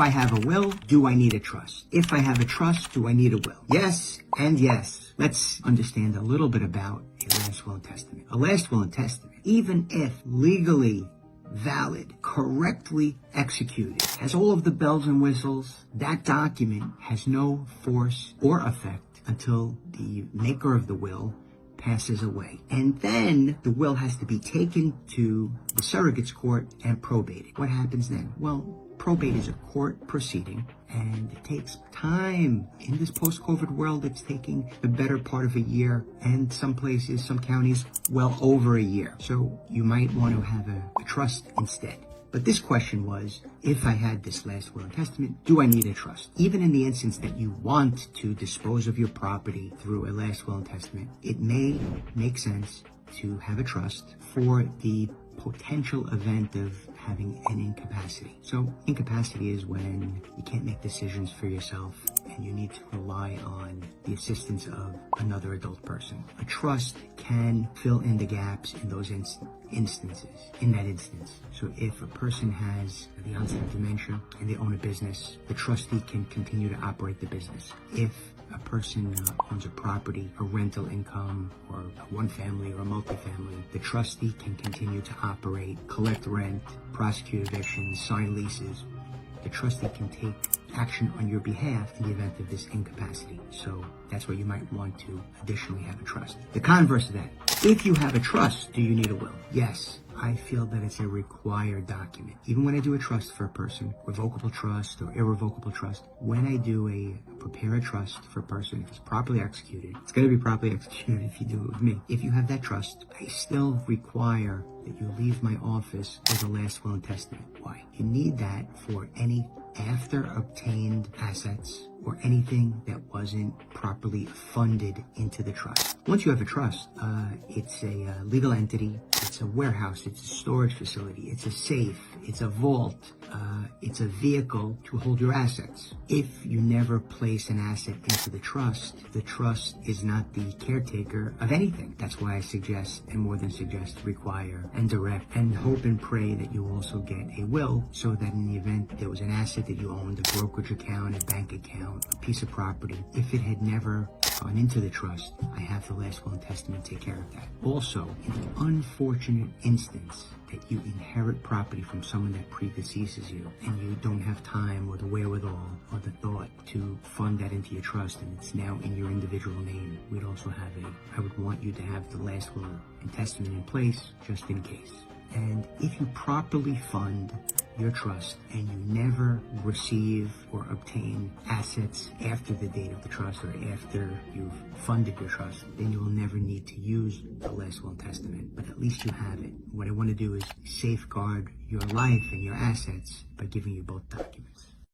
I have a will, do I need a trust? If I have a trust, do I need a will? Yes and yes. Let's understand a little bit about a last will and testament. A last will and testament, even if legally valid, correctly executed, has all of the bells and whistles, that document has no force or effect until the maker of the will passes away. And then the will has to be taken to the surrogate's court and probated. What happens then? Well, probate is a court proceeding, and it takes time. In this post-COVID world, it's taking the better part of a year, and some places, some counties, well over a year. So you might want to have a trust instead. But this question was, if I had this last will and testament, do I need a trust? Even in the instance that you want to dispose of your property through a last will and testament, it may make sense to have a trust for the potential event of having an incapacity. So incapacity is when you can't make decisions for yourself and you need to rely on the assistance of another adult person. A trust can fill in the gaps in those instances, in that instance. So if a person has the onset of dementia and they own a business, the trustee can continue to operate the business. If a person owns a property, a rental income, or a one family or a multifamily, the trustee can continue to operate, collect rent, prosecute evictions, sign leases. The trustee can take action on your behalf in the event of this incapacity. So that's why you might want to additionally have a trust. The converse of that, if you have a trust, do you need a will? Yes. I feel that it's a required document. Even when I do a trust for a person, revocable trust or irrevocable trust, when I do prepare a trust for a person, if it's properly executed, it's going to be properly executed if you do it with me. If you have that trust, I still require that you leave my office with a last will and testament. Why? You need that for any after obtained assets or anything that wasn't properly funded into the trust. Once you have a trust, it's a legal entity, it's a warehouse, it's a storage facility, it's a safe, it's a vault, it's a vehicle to hold your assets. If you never place an asset into the trust is not the caretaker of anything. That's why I suggest, and more than suggest, require and direct and hope and pray that you also get a will, so that in the event there was an asset that you owned, a brokerage account, a bank account, a piece of property, if it had never gone into the trust, I have the last will and testament take care of that. Also, in the unfortunate instance that you inherit property from someone that predeceases you and you don't have time or the wherewithal or the thought to fund that into your trust and it's now in your individual name, we'd also have I would want you to have the last will and testament in place just in case. And if you properly fund your trust and you never receive or obtain assets after the date of the trust or after you've funded your trust, then you will never need to use the last will and testament, but at least you have it. What I want to do is safeguard your life and your assets by giving you both documents.